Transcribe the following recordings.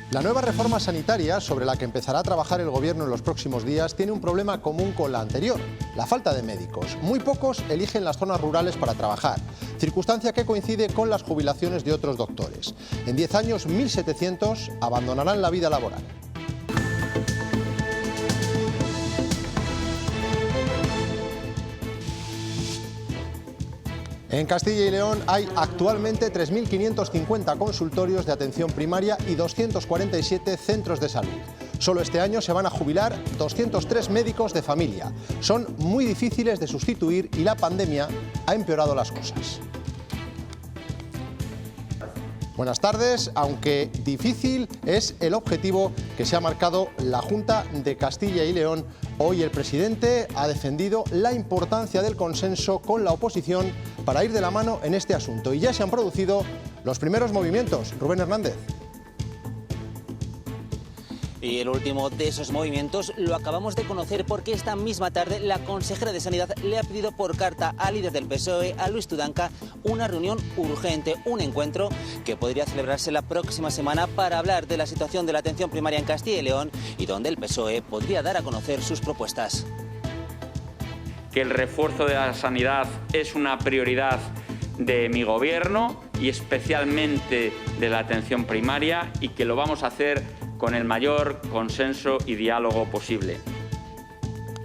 La nueva reforma sanitaria, sobre la que empezará a trabajar el Gobierno en los próximos días, tiene un problema común con la anterior: la falta de médicos. Muy pocos eligen las zonas rurales para trabajar, circunstancia que coincide con las jubilaciones de otros doctores. En 10 años, 1.700 abandonarán la vida laboral. En Castilla y León hay actualmente 3.550 consultorios de atención primaria y 247 centros de salud. Solo este año se van a jubilar 203 médicos de familia. Son muy difíciles de sustituir y la pandemia ha empeorado las cosas. Buenas tardes. Aunque difícil es el objetivo que se ha marcado la Junta de Castilla y León, hoy el presidente ha defendido la importancia del consenso con la oposición para ir de la mano en este asunto. Y ya se han producido los primeros movimientos. Rubén Hernández. Y el último de esos movimientos lo acabamos de conocer porque esta misma tarde la consejera de Sanidad le ha pedido por carta al líder del PSOE, a Luis Tudanca, una reunión urgente, un encuentro que podría celebrarse la próxima semana para hablar de la situación de la atención primaria en Castilla y León y donde el PSOE podría dar a conocer sus propuestas. Que el refuerzo de la sanidad es una prioridad de mi gobierno y especialmente de la atención primaria, y que lo vamos a hacer con el mayor consenso y diálogo posible.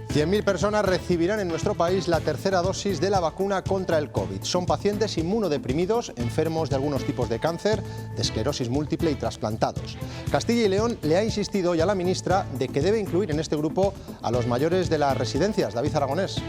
100.000 personas recibirán en nuestro país la tercera dosis de la vacuna contra el COVID. Son pacientes inmunodeprimidos, enfermos de algunos tipos de cáncer, de esclerosis múltiple y trasplantados. Castilla y León le ha insistido hoy a la ministra de que debe incluir en este grupo a los mayores de las residencias. David Aragonés.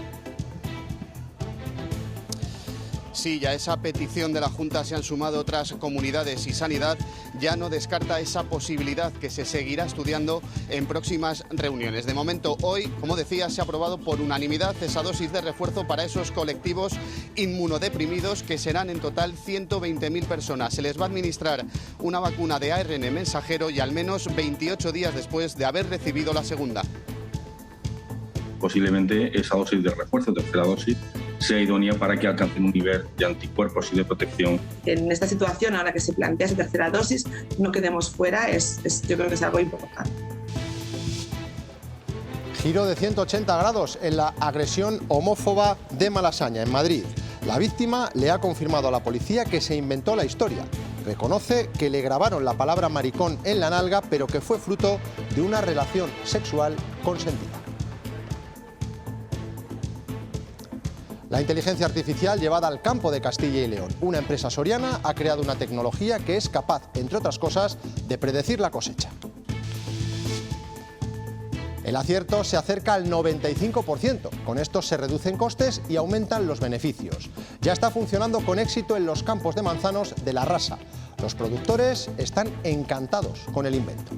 Sí, ya a esa petición de la Junta se han sumado otras comunidades y Sanidad ya no descarta esa posibilidad que se seguirá estudiando en próximas reuniones. De momento, hoy, como decía, se ha aprobado por unanimidad esa dosis de refuerzo para esos colectivos inmunodeprimidos, que serán en total 120.000 personas. Se les va a administrar una vacuna de ARN mensajero y al menos 28 días después de haber recibido la segunda. Posiblemente esa dosis de refuerzo, tercera dosis, sea idónea para que alcancen un nivel de anticuerpos y de protección. En esta situación, ahora que se plantea esa tercera dosis, no quedemos fuera, yo creo que es algo importante. Giro de 180 grados en la agresión homófoba de Malasaña, en Madrid. La víctima le ha confirmado a la policía que se inventó la historia. Reconoce que le grabaron la palabra maricón en la nalga, pero que fue fruto de una relación sexual consentida. La inteligencia artificial llevada al campo de Castilla y León. Una empresa soriana ha creado una tecnología que es capaz, entre otras cosas, de predecir la cosecha. El acierto se acerca al 95%. Con esto se reducen costes y aumentan los beneficios. Ya está funcionando con éxito en los campos de manzanos de La Rasa. Los productores están encantados con el invento.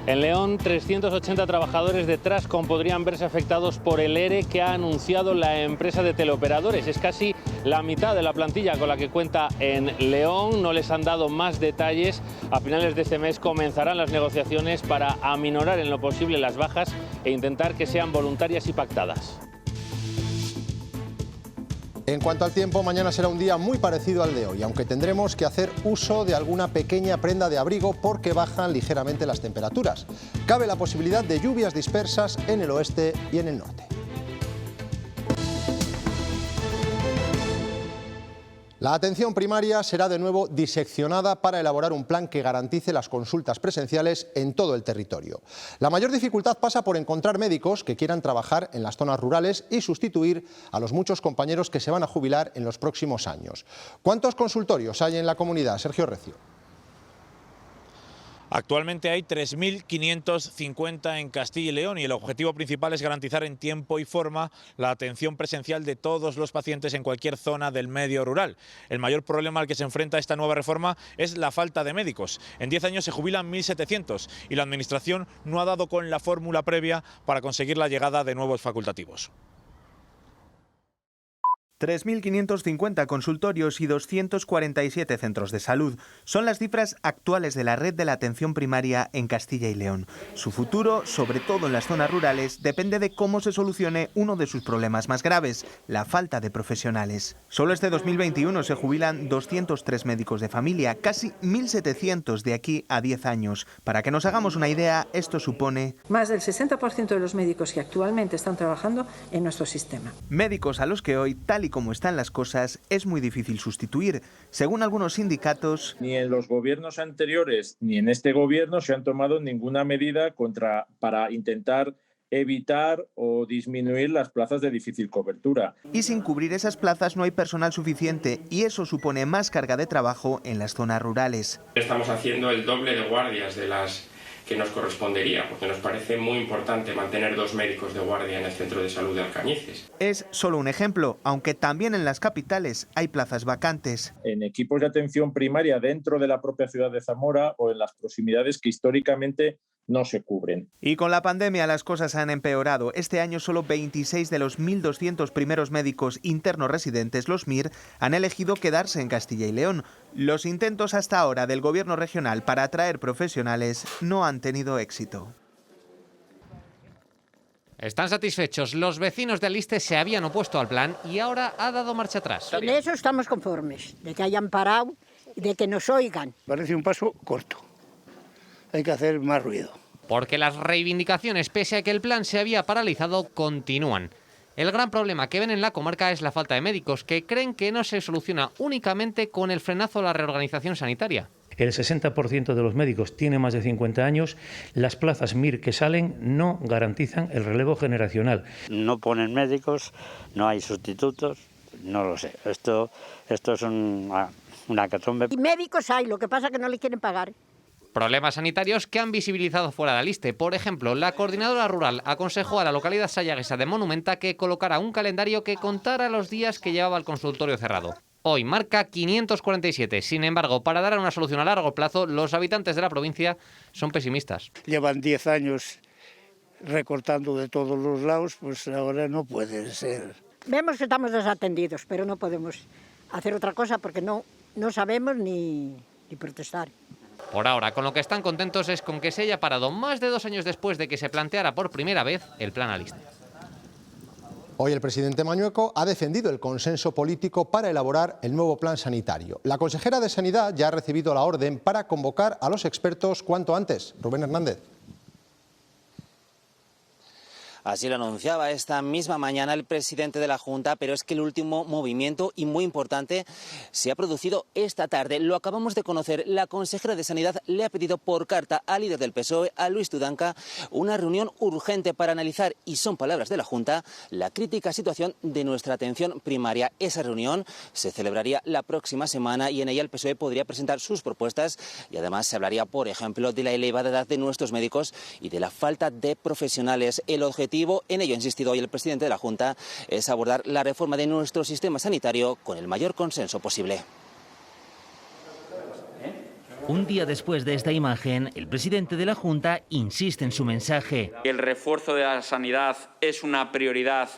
En León, 380 trabajadores de Trascom podrían verse afectados por el ERE que ha anunciado la empresa de teleoperadores. Es casi la mitad de la plantilla con la que cuenta en León. No les han dado más detalles. A finales de este mes comenzarán las negociaciones para aminorar en lo posible las bajas e intentar que sean voluntarias y pactadas. En cuanto al tiempo, mañana será un día muy parecido al de hoy, aunque tendremos que hacer uso de alguna pequeña prenda de abrigo porque bajan ligeramente las temperaturas. Cabe la posibilidad de lluvias dispersas en el oeste y en el norte. La atención primaria será de nuevo diseccionada para elaborar un plan que garantice las consultas presenciales en todo el territorio. La mayor dificultad pasa por encontrar médicos que quieran trabajar en las zonas rurales y sustituir a los muchos compañeros que se van a jubilar en los próximos años. ¿Cuántos consultorios hay en la comunidad? Sergio Recio. Actualmente hay 3.550 en Castilla y León y el objetivo principal es garantizar en tiempo y forma la atención presencial de todos los pacientes en cualquier zona del medio rural. El mayor problema al que se enfrenta esta nueva reforma es la falta de médicos. En 10 años se jubilan 1.700 y la Administración no ha dado con la fórmula previa para conseguir la llegada de nuevos facultativos. 3.550 consultorios y 247 centros de salud son las cifras actuales de la red de la atención primaria en Castilla y León. Su futuro, sobre todo en las zonas rurales, depende de cómo se solucione uno de sus problemas más graves, la falta de profesionales. Solo este 2021 se jubilan 203 médicos de familia, casi 1.700 de aquí a 10 años. Para que nos hagamos una idea, esto supone más del 60% de los médicos que actualmente están trabajando en nuestro sistema. Médicos a los que hoy, tal y como están las cosas, es muy difícil sustituir. Según algunos sindicatos, ni en los gobiernos anteriores ni en este gobierno se han tomado ninguna medida para intentar evitar o disminuir las plazas de difícil cobertura. Y sin cubrir esas plazas no hay personal suficiente y eso supone más carga de trabajo en las zonas rurales. Estamos haciendo el doble de guardias de las que nos correspondería, porque nos parece muy importante mantener 2 médicos de guardia en el centro de salud de Alcañices. Es solo un ejemplo, aunque también en las capitales hay plazas vacantes. En equipos de atención primaria dentro de la propia ciudad de Zamora o en las proximidades que históricamente no se cubren. Y con la pandemia las cosas han empeorado. Este año solo 26 de los 1.200 primeros médicos internos residentes, los MIR, han elegido quedarse en Castilla y León. Los intentos hasta ahora del gobierno regional para atraer profesionales no han tenido éxito. Están satisfechos. Los vecinos de Aliste se habían opuesto al plan y ahora ha dado marcha atrás. En eso estamos conformes, de que hayan parado y de que nos oigan. Parece un paso corto. Hay que hacer más ruido. Porque las reivindicaciones, pese a que el plan se había paralizado, continúan. El gran problema que ven en la comarca es la falta de médicos, que creen que no se soluciona únicamente con el frenazo a la reorganización sanitaria. El 60% de los médicos tiene más de 50 años. Las plazas MIR que salen no garantizan el relevo generacional. No ponen médicos, no hay sustitutos, no lo sé. Esto es una catombe. Y médicos hay, lo que pasa es que no le quieren pagar. Problemas sanitarios que han visibilizado fuera de Aliste. Por ejemplo, la coordinadora rural aconsejó a la localidad sayaguesa de Monumenta que colocara un calendario que contara los días que llevaba el consultorio cerrado. Hoy marca 547. Sin embargo, para dar una solución a largo plazo, los habitantes de la provincia son pesimistas. Llevan 10 años recortando de todos los lados, pues ahora no puede ser. Vemos que estamos desatendidos, pero no podemos hacer otra cosa porque no sabemos ni protestar. Por ahora, con lo que están contentos es con que se haya parado más de 2 años después de que se planteara por primera vez el plan Aliste. Hoy el presidente Mañueco ha defendido el consenso político para elaborar el nuevo plan sanitario. La consejera de Sanidad ya ha recibido la orden para convocar a los expertos cuanto antes. Rubén Hernández. Así lo anunciaba esta misma mañana el presidente de la Junta, pero es que el último movimiento, y muy importante, se ha producido esta tarde. Lo acabamos de conocer. La consejera de Sanidad le ha pedido por carta al líder del PSOE, a Luis Tudanca, una reunión urgente para analizar, y son palabras de la Junta, la crítica situación de nuestra atención primaria. Esa reunión se celebraría la próxima semana y en ella el PSOE podría presentar sus propuestas y además se hablaría, por ejemplo, de la elevada edad de nuestros médicos y de la falta de profesionales. El objetivo, en ello ha insistido hoy el presidente de la Junta, es abordar la reforma de nuestro sistema sanitario con el mayor consenso posible. Un día después de esta imagen, el presidente de la Junta insiste en su mensaje. El refuerzo de la sanidad es una prioridad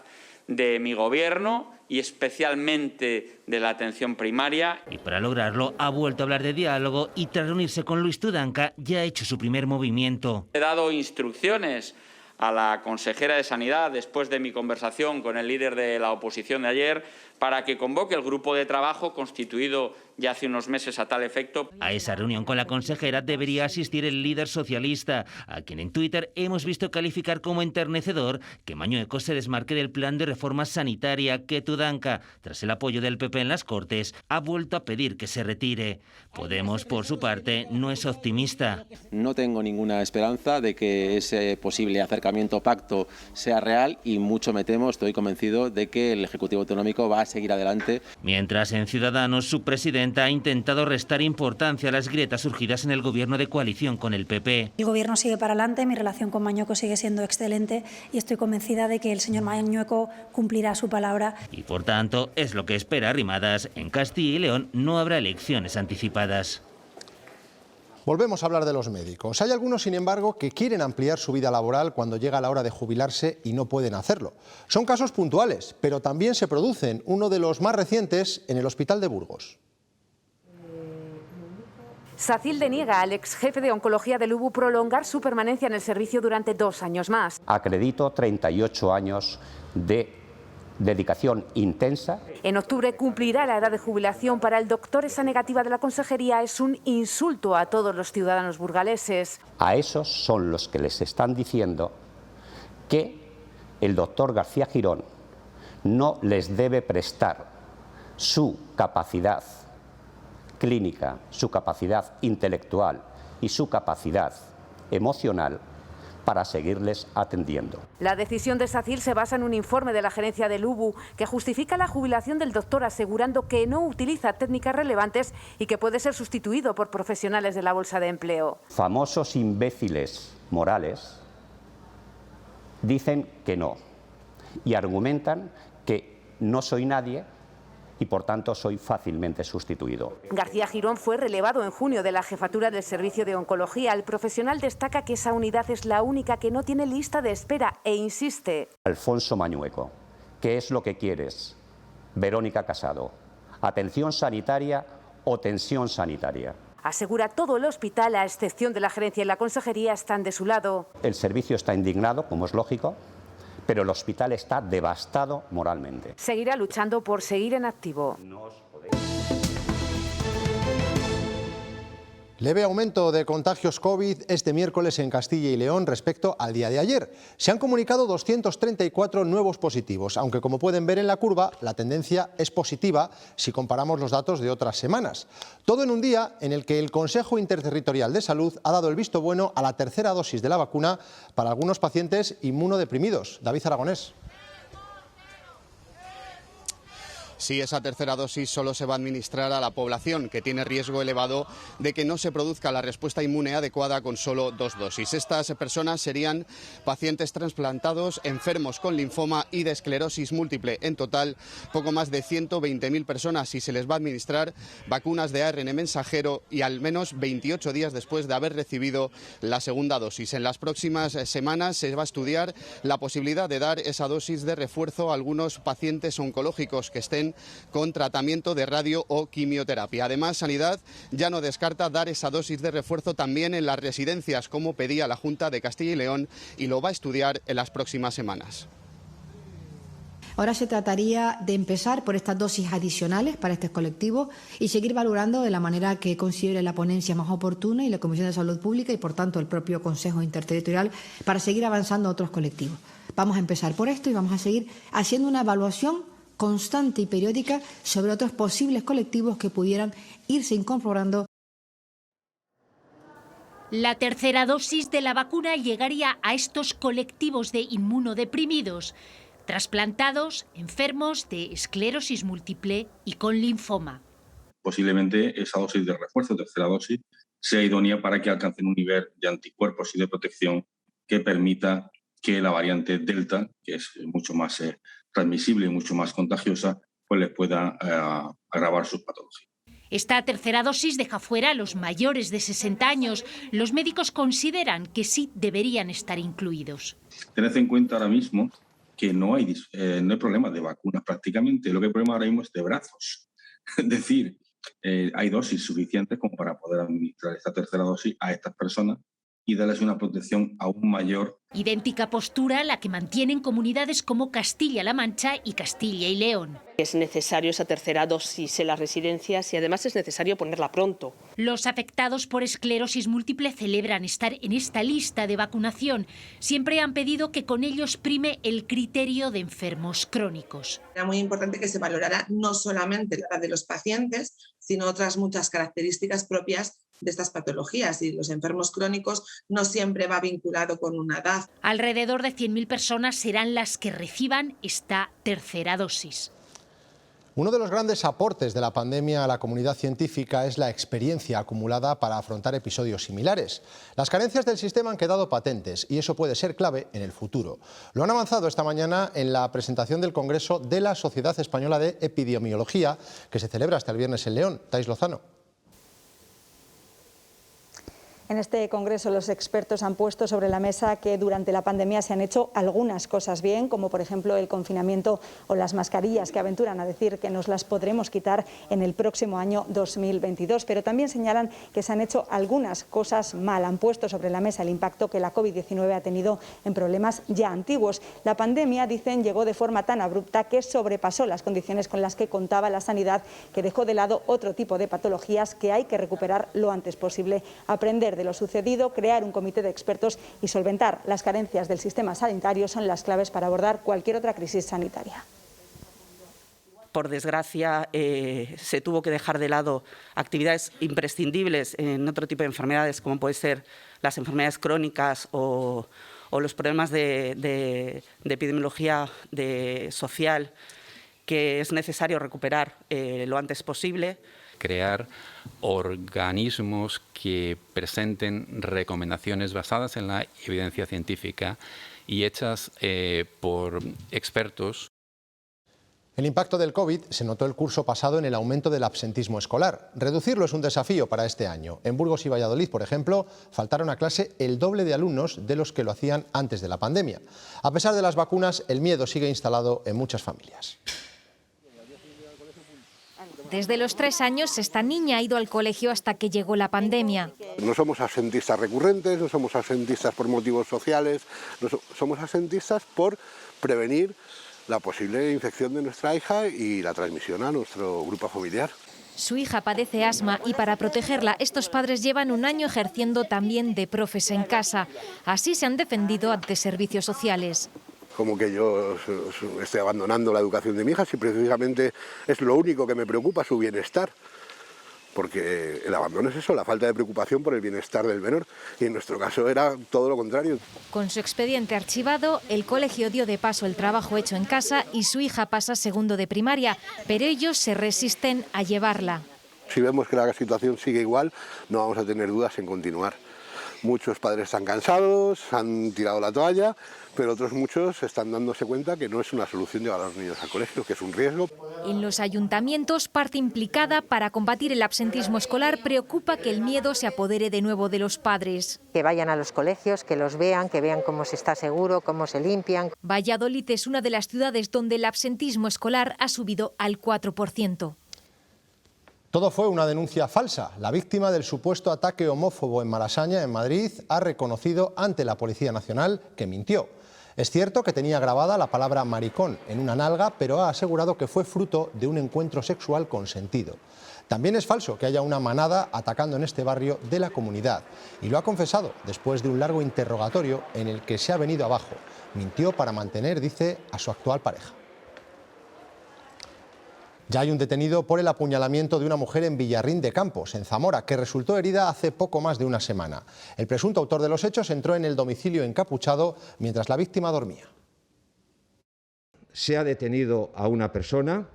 de mi gobierno y especialmente de la atención primaria. Y para lograrlo ha vuelto a hablar de diálogo y tras reunirse con Luis Tudanca ya ha hecho su primer movimiento. He dado instrucciones a la consejera de Sanidad, después de mi conversación con el líder de la oposición de ayer, para que convoque el grupo de trabajo constituido ya hace unos meses a tal efecto. A esa reunión con la consejera debería asistir el líder socialista, a quien en Twitter hemos visto calificar como enternecedor que Mañueco se desmarque del plan de reforma sanitaria que Tudanca, tras el apoyo del PP en las Cortes, ha vuelto a pedir que se retire. Podemos, por su parte, no es optimista. No tengo ninguna esperanza de que ese posible acercamiento pacto sea real y mucho me temo, estoy convencido de que el Ejecutivo Autonómico va a seguir adelante. Mientras en Ciudadanos su presidenta ha intentado restar importancia a las grietas surgidas en el gobierno de coalición con el PP. El gobierno sigue para adelante, mi relación con Mañueco sigue siendo excelente y estoy convencida de que el señor Mañueco cumplirá su palabra. Y por tanto, es lo que espera Arrimadas, en Castilla y León no habrá elecciones anticipadas. Volvemos a hablar de los médicos. Hay algunos, sin embargo, que quieren ampliar su vida laboral cuando llega la hora de jubilarse y no pueden hacerlo. Son casos puntuales, pero también se producen. Uno de los más recientes en el Hospital de Burgos. SACIL deniega al ex jefe de oncología del UBU prolongar su permanencia en el servicio durante 2 años más. Acredito 38 años de dedicación intensa. En octubre cumplirá la edad de jubilación. Para el doctor, esa negativa de la consejería es un insulto a todos los ciudadanos burgaleses. A esos son los que les están diciendo que el doctor García Girón no les debe prestar su capacidad clínica, su capacidad intelectual y su capacidad emocional para seguirles atendiendo. La decisión de SACIL se basa en un informe de la gerencia del UBU que justifica la jubilación del doctor asegurando que no utiliza técnicas relevantes y que puede ser sustituido por profesionales de la bolsa de empleo. Famosos imbéciles morales dicen que no y argumentan que no soy nadie y por tanto soy fácilmente sustituido. García Girón fue relevado en junio de la jefatura del servicio de oncología. El profesional destaca que esa unidad es la única que no tiene lista de espera e insiste. Alfonso Mañueco, ¿qué es lo que quieres? Verónica Casado, ¿atención sanitaria o tensión sanitaria? Asegura todo el hospital, a excepción de la gerencia y la consejería, están de su lado. El servicio está indignado, como es lógico, pero el hospital está devastado moralmente. Seguirá luchando por seguir en activo. Leve aumento de contagios COVID este miércoles en Castilla y León respecto al día de ayer. Se han comunicado 234 nuevos positivos, aunque como pueden ver en la curva, la tendencia es positiva si comparamos los datos de otras semanas. Todo en un día en el que el Consejo Interterritorial de Salud ha dado el visto bueno a la tercera dosis de la vacuna para algunos pacientes inmunodeprimidos. David Aragonés. Sí, esa tercera dosis solo se va a administrar a la población que tiene riesgo elevado de que no se produzca la respuesta inmune adecuada con solo 2 dosis. Estas personas serían pacientes trasplantados, enfermos con linfoma y de esclerosis múltiple. En total, poco más de 120.000 personas y se les va a administrar vacunas de ARN mensajero y al menos 28 días después de haber recibido la segunda dosis. En las próximas semanas se va a estudiar la posibilidad de dar esa dosis de refuerzo a algunos pacientes oncológicos que estén con tratamiento de radio o quimioterapia. Además, Sanidad ya no descarta dar esa dosis de refuerzo también en las residencias, como pedía la Junta de Castilla y León, y lo va a estudiar en las próximas semanas. Ahora se trataría de empezar por estas dosis adicionales para este colectivo y seguir valorando de la manera que considere la ponencia más oportuna y la Comisión de Salud Pública y, por tanto, el propio Consejo Interterritorial para seguir avanzando a otros colectivos. Vamos a empezar por esto y vamos a seguir haciendo una evaluación constante y periódica sobre otros posibles colectivos que pudieran irse incorporando. La tercera dosis de la vacuna llegaría a estos colectivos de inmunodeprimidos, trasplantados, enfermos de esclerosis múltiple y con linfoma. Posiblemente esa dosis de refuerzo, tercera dosis, sea idónea para que alcancen un nivel de anticuerpos y de protección que permita que la variante Delta, que es mucho más transmisible y mucho más contagiosa, pues les pueda agravar sus patologías. Esta tercera dosis deja fuera a los mayores de 60 años. Los médicos consideran que sí deberían estar incluidos. Tened en cuenta ahora mismo que no hay problema de vacunas prácticamente. Lo que hay problema ahora mismo es de brazos. Es decir, hay dosis suficientes como para poder administrar esta tercera dosis a estas personas y darles una protección aún mayor. Idéntica postura la que mantienen comunidades como Castilla-La Mancha y Castilla y León. Es necesario esa tercera dosis en las residencias y además es necesario ponerla pronto. Los afectados por esclerosis múltiple celebran estar en esta lista de vacunación. Siempre han pedido que con ellos prime el criterio de enfermos crónicos. Era muy importante que se valorara no solamente la edad de los pacientes, sino otras muchas características propias de estas patologías, y los enfermos crónicos no siempre va vinculado con una edad. Alrededor de 100.000 personas serán las que reciban esta tercera dosis. Uno de los grandes aportes de la pandemia a la comunidad científica es la experiencia acumulada para afrontar episodios similares. Las carencias del sistema han quedado patentes y eso puede ser clave en el futuro. Lo han avanzado esta mañana en la presentación del Congreso de la Sociedad Española de Epidemiología, que se celebra hasta el viernes en León. Thais Lozano. En este congreso los expertos han puesto sobre la mesa que durante la pandemia se han hecho algunas cosas bien, como por ejemplo el confinamiento o las mascarillas, que aventuran a decir que nos las podremos quitar en el próximo año 2022. Pero también señalan que se han hecho algunas cosas mal. Han puesto sobre la mesa el impacto que la COVID-19 ha tenido en problemas ya antiguos. La pandemia, dicen, llegó de forma tan abrupta que sobrepasó las condiciones con las que contaba la sanidad, que dejó de lado otro tipo de patologías que hay que recuperar lo antes posible. Aprender de lo sucedido, crear un comité de expertos y solventar las carencias del sistema sanitario son las claves para abordar cualquier otra crisis sanitaria. Por desgracia, se tuvo que dejar de lado actividades imprescindibles en otro tipo de enfermedades, como puede ser las enfermedades crónicas o los problemas de epidemiología social, que es necesario recuperar lo antes posible. Crear organismos que presenten recomendaciones basadas en la evidencia científica y hechas por expertos. El impacto del COVID se notó el curso pasado en el aumento del absentismo escolar. Reducirlo es un desafío para este año. En Burgos y Valladolid, por ejemplo, faltaron a clase el doble de alumnos de los que lo hacían antes de la pandemia. A pesar de las vacunas, el miedo sigue instalado en muchas familias. Desde los 3 años, esta niña ha ido al colegio hasta que llegó la pandemia. No somos absentistas recurrentes, no somos absentistas por motivos sociales, somos absentistas por prevenir la posible infección de nuestra hija y la transmisión a nuestro grupo familiar. Su hija padece asma y para protegerla estos padres llevan un año ejerciendo también de profes en casa. Así se han defendido ante servicios sociales. Como que yo estoy abandonando la educación de mi hija, si precisamente es lo único que me preocupa, su bienestar. Porque el abandono es eso, la falta de preocupación por el bienestar del menor. Y en nuestro caso era todo lo contrario. Con su expediente archivado, el colegio dio de paso el trabajo hecho en casa y su hija pasa segundo de primaria, pero ellos se resisten a llevarla. Si vemos que la situación sigue igual, no vamos a tener dudas en continuar. Muchos padres están cansados, han tirado la toalla, pero otros muchos están dándose cuenta que no es una solución llevar a los niños al colegio, que es un riesgo. En los ayuntamientos, parte implicada para combatir el absentismo escolar, preocupa que el miedo se apodere de nuevo de los padres. Que vayan a los colegios, que los vean, que vean cómo se está seguro, cómo se limpian. Valladolid es una de las ciudades donde el absentismo escolar ha subido al 4%. Todo fue una denuncia falsa. La víctima del supuesto ataque homófobo en Malasaña, en Madrid, ha reconocido ante la Policía Nacional que mintió. Es cierto que tenía grabada la palabra maricón en una nalga, pero ha asegurado que fue fruto de un encuentro sexual consentido. También es falso que haya una manada atacando en este barrio de la comunidad. Y lo ha confesado después de un largo interrogatorio en el que se ha venido abajo. Mintió para mantener, dice, a su actual pareja. Ya hay un detenido por el apuñalamiento de una mujer en Villarrín de Campos, en Zamora, que resultó herida hace poco más de una semana. El presunto autor de los hechos entró en el domicilio encapuchado mientras la víctima dormía. Se ha detenido a una persona,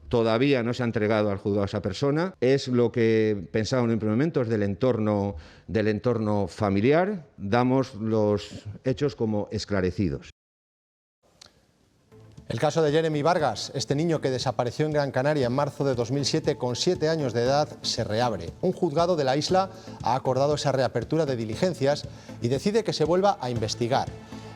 todavía no se ha entregado al juzgado a esa persona. Es lo que pensaba en un primer momento, es del entorno familiar. Damos los hechos como esclarecidos. El caso de Jeremy Vargas, este niño que desapareció en Gran Canaria en marzo de 2007 con 7 años de edad, se reabre. Un juzgado de la isla ha acordado esa reapertura de diligencias y decide que se vuelva a investigar.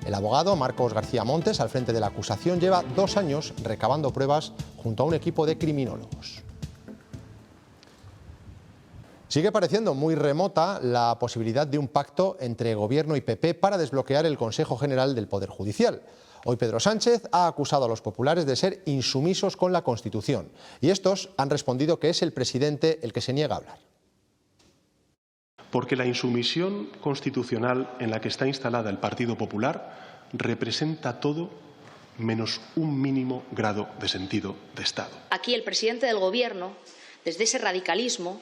El abogado Marcos García Montes, al frente de la acusación, lleva 2 años recabando pruebas junto a un equipo de criminólogos. Sigue pareciendo muy remota la posibilidad de un pacto entre Gobierno y PP para desbloquear el Consejo General del Poder Judicial. Hoy Pedro Sánchez ha acusado a los populares de ser insumisos con la Constitución y estos han respondido que es el presidente el que se niega a hablar. Porque la insumisión constitucional en la que está instalada el Partido Popular representa todo menos un mínimo grado de sentido de Estado. Aquí el presidente del Gobierno, desde ese radicalismo,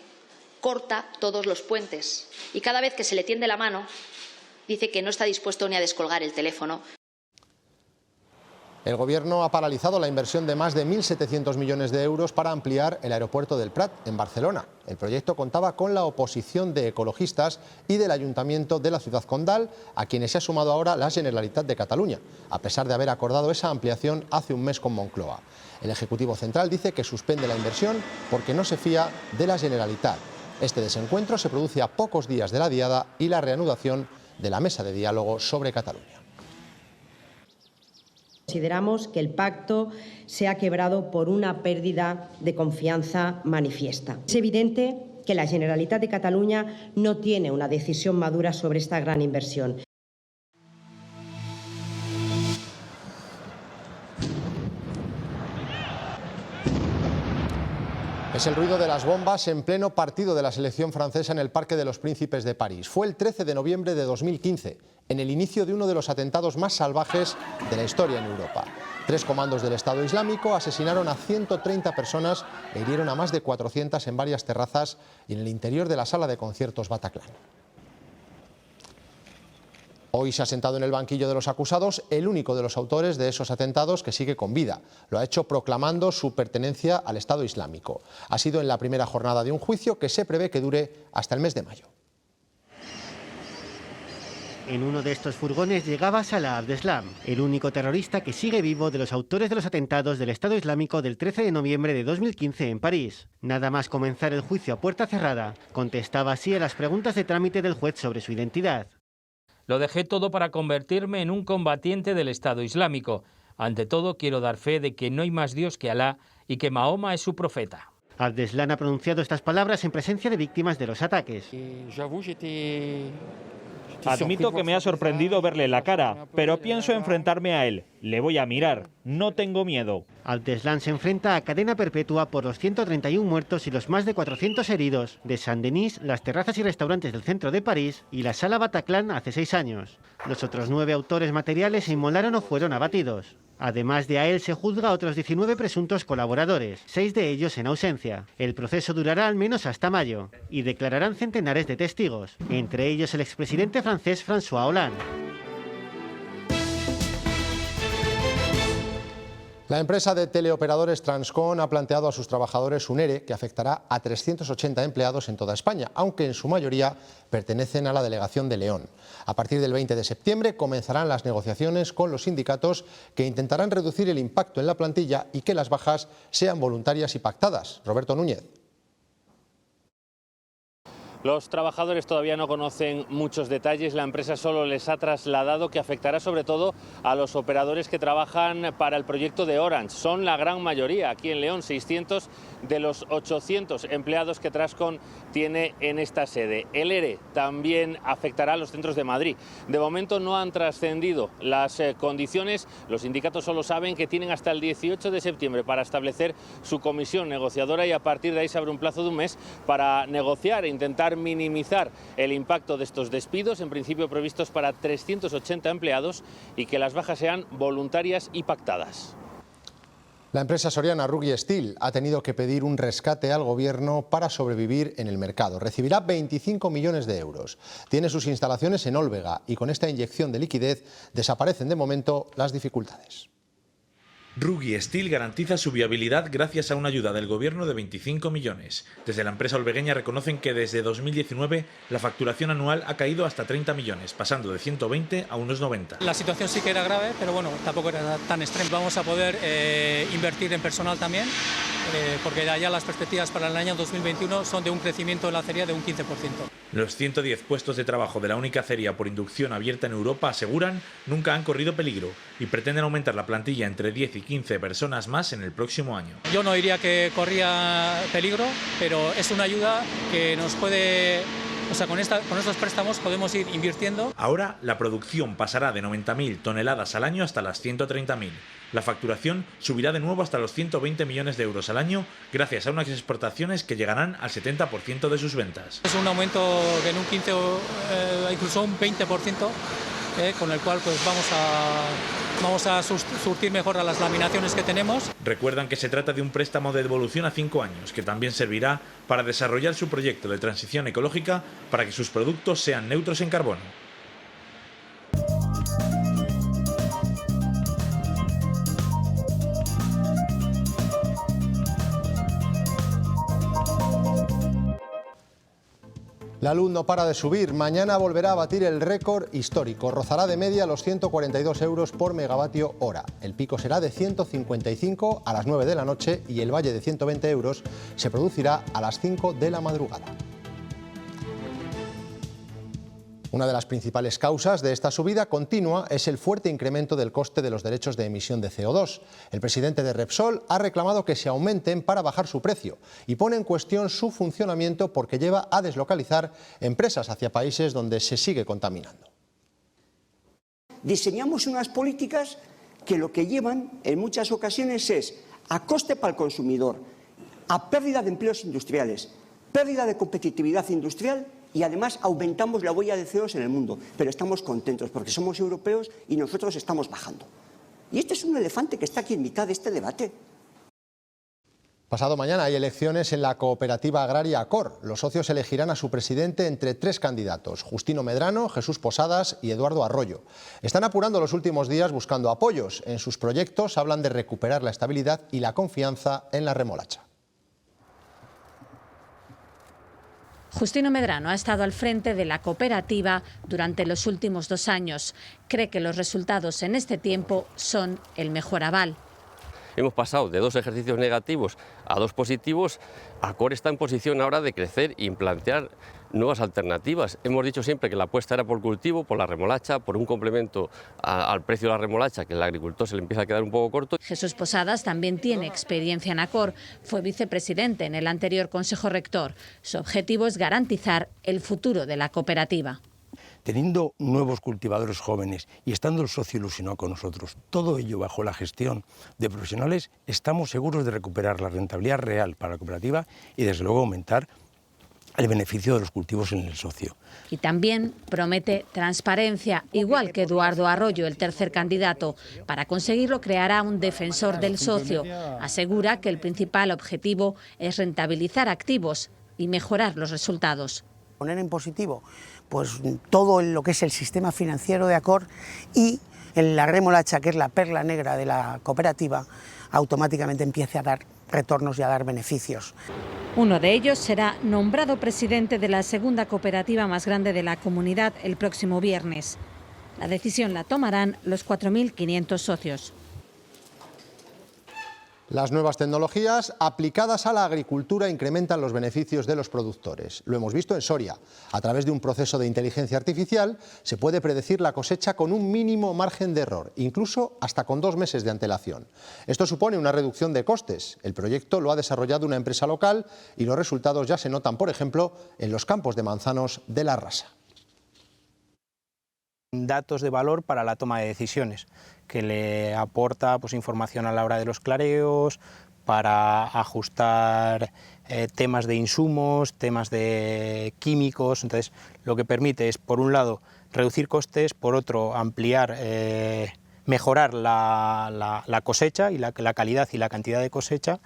corta todos los puentes y cada vez que se le tiende la mano dice que no está dispuesto ni a descolgar el teléfono. El Gobierno ha paralizado la inversión de más de 1.700 millones de euros para ampliar el aeropuerto del Prat, en Barcelona. El proyecto contaba con la oposición de ecologistas y del Ayuntamiento de la ciudad condal, a quienes se ha sumado ahora la Generalitat de Cataluña, a pesar de haber acordado esa ampliación hace un mes con Moncloa. El Ejecutivo Central dice que suspende la inversión porque no se fía de la Generalitat. Este desencuentro se produce a pocos días de la Diada y la reanudación de la mesa de diálogo sobre Cataluña. Consideramos que el pacto se ha quebrado por una pérdida de confianza manifiesta. Es evidente que la Generalitat de Cataluña no tiene una decisión madura sobre esta gran inversión. Es el ruido de las bombas en pleno partido de la selección francesa en el Parque de los Príncipes de París. Fue el 13 de noviembre de 2015, en el inicio de uno de los atentados más salvajes de la historia en Europa. 3 comandos del Estado Islámico asesinaron a 130 personas e hirieron a más de 400 en varias terrazas y en el interior de la sala de conciertos Bataclan. Hoy se ha sentado en el banquillo de los acusados el único de los autores de esos atentados que sigue con vida. Lo ha hecho proclamando su pertenencia al Estado Islámico. Ha sido en la primera jornada de un juicio que se prevé que dure hasta el mes de mayo. En uno de estos furgones llegaba Salah Abdeslam, el único terrorista que sigue vivo de los autores de los atentados del Estado Islámico del 13 de noviembre de 2015 en París. Nada más comenzar el juicio a puerta cerrada, contestaba así a las preguntas de trámite del juez sobre su identidad. Lo dejé todo para convertirme en un combatiente del Estado Islámico. Ante todo, quiero dar fe de que no hay más Dios que Alá y que Mahoma es su profeta. Abdeslam ha pronunciado estas palabras en presencia de víctimas de los ataques. Admito que me ha sorprendido verle la cara, pero pienso enfrentarme a él. Le voy a mirar. No tengo miedo. Abdeslam se enfrenta a cadena perpetua por los 131 muertos y los más de 400 heridos de Saint-Denis, las terrazas y restaurantes del centro de París y la sala Bataclan hace 6 años. Los otros 9 autores materiales se inmolaron o fueron abatidos. Además de a él, se juzga a otros 19 presuntos colaboradores, 6 de ellos en ausencia. El proceso durará al menos hasta mayo y declararán centenares de testigos, entre ellos el expresidente francés François Hollande. La empresa de teleoperadores Transcon ha planteado a sus trabajadores un ERE que afectará a 380 empleados en toda España, aunque en su mayoría pertenecen a la delegación de León. A partir del 20 de septiembre comenzarán las negociaciones con los sindicatos que intentarán reducir el impacto en la plantilla y que las bajas sean voluntarias y pactadas. Roberto Núñez. Los trabajadores todavía no conocen muchos detalles, la empresa solo les ha trasladado que afectará sobre todo a los operadores que trabajan para el proyecto de Orange. Son la gran mayoría, aquí en León, 600 de los 800 empleados que Transcon tiene en esta sede. El ERE también afectará a los centros de Madrid. De momento no han trascendido las condiciones, los sindicatos solo saben que tienen hasta el 18 de septiembre para establecer su comisión negociadora y a partir de ahí se abre un plazo de un mes para negociar e intentar minimizar el impacto de estos despidos, en principio previstos para 380 empleados, y que las bajas sean voluntarias y pactadas. La empresa soriana Ruggi Steel ha tenido que pedir un rescate al gobierno para sobrevivir en el mercado. Recibirá 25 millones de euros. Tiene sus instalaciones en Olvega y con esta inyección de liquidez desaparecen de momento las dificultades. Ruggi Steel garantiza su viabilidad gracias a una ayuda del gobierno de 25 millones. Desde la empresa olvegueña reconocen que desde 2019 la facturación anual ha caído hasta 30 millones, pasando de 120 a unos 90. La situación sí que era grave, pero bueno, tampoco era tan extrema. Vamos a poder invertir en personal también, porque ya las perspectivas para el año 2021 son de un crecimiento en la acería de un 15%. Los 110 puestos de trabajo de la única acería por inducción abierta en Europa, aseguran, nunca han corrido peligro y pretenden aumentar la plantilla entre 10 y 15 personas más en el próximo año. Yo no diría que corría peligro, pero es una ayuda que nos puede... O sea, con estos préstamos podemos ir invirtiendo. Ahora la producción pasará de 90.000 toneladas al año hasta las 130.000. La facturación subirá de nuevo hasta los 120 millones de euros al año gracias a unas exportaciones que llegarán al 70% de sus ventas. Es un aumento en un 15 o incluso un 20%, con el cual pues vamos a surtir mejor a las laminaciones que tenemos. Recuerdan que se trata de un préstamo de devolución a 5 años, que también servirá para desarrollar su proyecto de transición ecológica para que sus productos sean neutros en carbono. La luz no para de subir. Mañana volverá a batir el récord histórico. Rozará de media los 142 euros por megavatio hora. El pico será de 155 a las 9 de la noche y el valle de 120 euros se producirá a las 5 de la madrugada. Una de las principales causas de esta subida continua es el fuerte incremento del coste de los derechos de emisión de CO2. El presidente de Repsol ha reclamado que se aumenten para bajar su precio y pone en cuestión su funcionamiento porque lleva a deslocalizar empresas hacia países donde se sigue contaminando. Diseñamos unas políticas que lo que llevan en muchas ocasiones es a coste para el consumidor, a pérdida de empleos industriales, pérdida de competitividad industrial y además aumentamos la huella de CO2 en el mundo. Pero estamos contentos porque somos europeos y nosotros estamos bajando. Y este es un elefante que está aquí en mitad de este debate. Pasado mañana hay elecciones en la cooperativa agraria Acor. Los socios elegirán a su presidente entre 3 candidatos, Justino Medrano, Jesús Posadas y Eduardo Arroyo. Están apurando los últimos días buscando apoyos. En sus proyectos hablan de recuperar la estabilidad y la confianza en la remolacha. Justino Medrano ha estado al frente de la cooperativa durante los últimos 2 años. Cree que los resultados en este tiempo son el mejor aval. Hemos pasado de 2 ejercicios negativos a 2 positivos. Acor está en posición ahora de crecer y plantear nuevas alternativas. Hemos dicho siempre que la apuesta era por cultivo, por la remolacha, por un complemento al precio de la remolacha, que el agricultor se le empieza a quedar un poco corto. Jesús Posadas también tiene experiencia en Acor. Fue vicepresidente en el anterior Consejo Rector. Su objetivo es garantizar el futuro de la cooperativa. Teniendo nuevos cultivadores jóvenes y estando el socio ilusionado con nosotros, todo ello bajo la gestión de profesionales, estamos seguros de recuperar la rentabilidad real para la cooperativa y desde luego aumentar el beneficio de los cultivos en el socio. Y también promete transparencia, igual que Eduardo Arroyo, el tercer candidato. Para conseguirlo creará un defensor del socio. Asegura que el principal objetivo es rentabilizar activos y mejorar los resultados. Poner en positivo pues todo lo que es el sistema financiero de Acor y en la remolacha, que es la perla negra de la cooperativa, automáticamente empiece a dar retornos y a dar beneficios. Uno de ellos será nombrado presidente de la segunda cooperativa más grande de la comunidad el próximo viernes. La decisión la tomarán los 4.500 socios. Las nuevas tecnologías aplicadas a la agricultura incrementan los beneficios de los productores. Lo hemos visto en Soria. A través de un proceso de inteligencia artificial se puede predecir la cosecha con un mínimo margen de error, incluso hasta con 2 meses de antelación. Esto supone una reducción de costes. El proyecto lo ha desarrollado una empresa local y los resultados ya se notan, por ejemplo, en los campos de manzanos de La Rasa. Datos de valor para la toma de decisiones, que le aporta pues, información a la hora de los clareos, para ajustar temas de insumos, temas de químicos. Entonces, lo que permite es, por un lado, reducir costes, por otro, ampliar, mejorar la cosecha y la calidad y la cantidad de cosecha.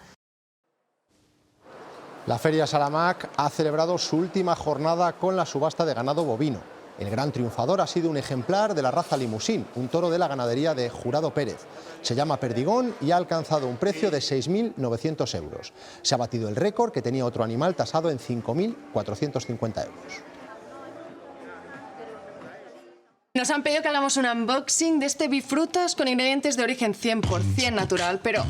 La Feria Salamac ha celebrado su última jornada con la subasta de ganado bovino. El gran triunfador ha sido un ejemplar de la raza Limousin, un toro de la ganadería de Jurado Pérez. Se llama Perdigón y ha alcanzado un precio de 6.900 euros. Se ha batido el récord que tenía otro animal tasado en 5.450 euros. Nos han pedido que hagamos un unboxing de este bifrutas con ingredientes de origen 100% natural, pero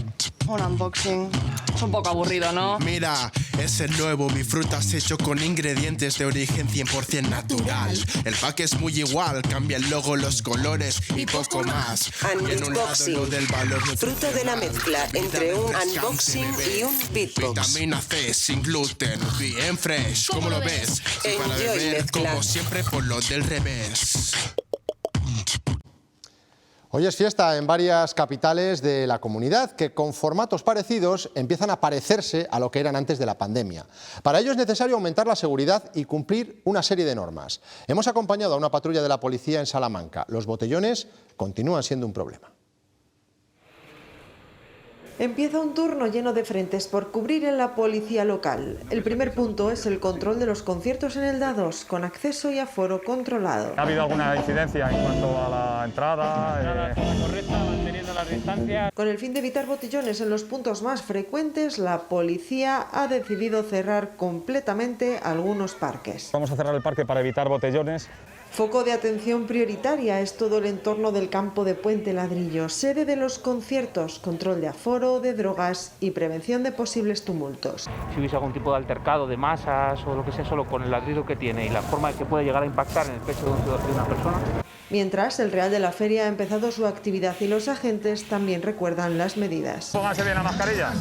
un unboxing es un poco aburrido, ¿no? Mira, es el nuevo bifrutas hecho con ingredientes de origen 100% natural. El pack es muy igual, cambia el logo, los colores y poco más. Unboxing, fruto de la mezcla entre un unboxing y un beatbox. Vitamina C sin gluten, bien fresh, ¿cómo lo ves? Y para beber, como siempre, por lo del revés. Hoy es fiesta en varias capitales de la comunidad que con formatos parecidos empiezan a parecerse a lo que eran antes de la pandemia. Para ello es necesario aumentar la seguridad y cumplir una serie de normas. Hemos acompañado a una patrulla de la policía en Salamanca. Los botellones continúan siendo un problema. Empieza un turno lleno de frentes por cubrir en la policía local. El primer punto es el control de los conciertos en el DA2, con acceso y aforo controlado. ¿Ha habido alguna incidencia en cuanto a la entrada? Correcta, manteniendo las distancias. Con el fin de evitar botellones en los puntos más frecuentes, la policía ha decidido cerrar completamente algunos parques. Vamos a cerrar el parque para evitar botellones Foco de atención prioritaria es todo el entorno del campo de Puente Ladrillo, sede de los conciertos, control de aforo, de drogas y prevención de posibles tumultos. Si hubiese algún tipo de altercado de masas o lo que sea, solo con el ladrillo que tiene y la forma que puede llegar a impactar en el pecho de una persona. Mientras, el Real de la Feria ha empezado su actividad y los agentes también recuerdan las medidas. Pónganse bien las mascarillas.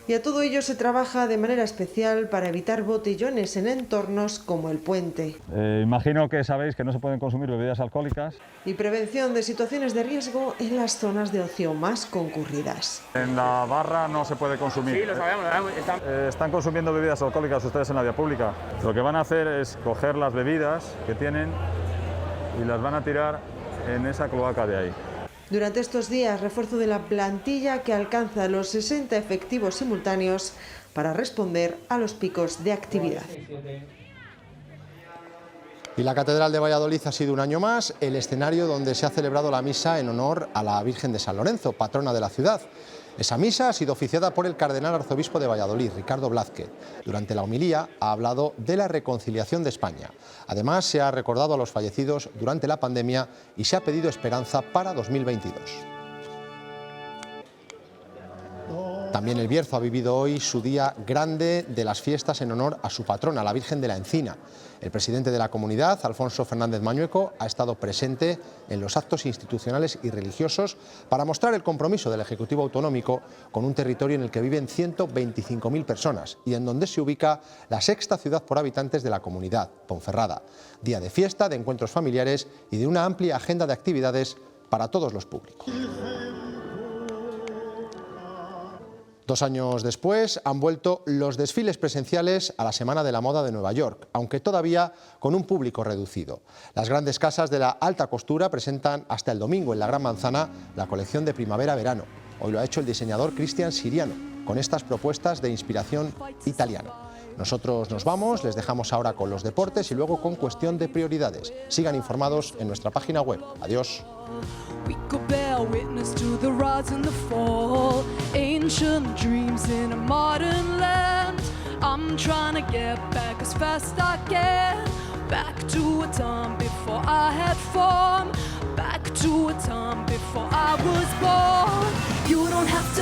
Y a todo ello se trabaja de manera especial para evitar botellones en entornos como el puente. Imagino que sabéis que no se pueden consumir bebidas alcohólicas. Y prevención de situaciones de riesgo en las zonas de ocio más concurridas. En la barra no se puede consumir. Sí, lo sabemos. Están consumiendo bebidas alcohólicas ustedes en la vía pública. Lo que van a hacer es coger las bebidas que tienen y las van a tirar en esa cloaca de ahí. Durante estos días, refuerzo de la plantilla que alcanza los 60 efectivos simultáneos para responder a los picos de actividad. Y la Catedral de Valladolid ha sido un año más el escenario donde se ha celebrado la misa en honor a la Virgen de San Lorenzo, patrona de la ciudad. Esa misa ha sido oficiada por el cardenal arzobispo de Valladolid, Ricardo Blázquez. Durante la homilía ha hablado de la reconciliación de España. Además, se ha recordado a los fallecidos durante la pandemia y se ha pedido esperanza para 2022. También el Bierzo ha vivido hoy su día grande de las fiestas en honor a su patrona, la Virgen de la Encina. El presidente de la comunidad, Alfonso Fernández Mañueco, ha estado presente en los actos institucionales y religiosos para mostrar el compromiso del Ejecutivo Autonómico con un territorio en el que viven 125.000 personas y en donde se ubica la sexta ciudad por habitantes de la comunidad, Ponferrada. Día de fiesta, de encuentros familiares y de una amplia agenda de actividades para todos los públicos. 2 años después han vuelto los desfiles presenciales a la Semana de la Moda de Nueva York, aunque todavía con un público reducido. Las grandes casas de la alta costura presentan hasta el domingo en la Gran Manzana la colección de primavera-verano. Hoy lo ha hecho el diseñador Cristian Siriano, con estas propuestas de inspiración italiana. Nosotros nos vamos, les dejamos ahora con los deportes y luego con Cuestión de Prioridades. Sigan informados en nuestra página web. Adiós. We could bear witness to the rise and the fall, ancient dreams in a modern land. I'm trying to get back as fast as I can, back to a time before I had form, back to a time before I was born. You don't have to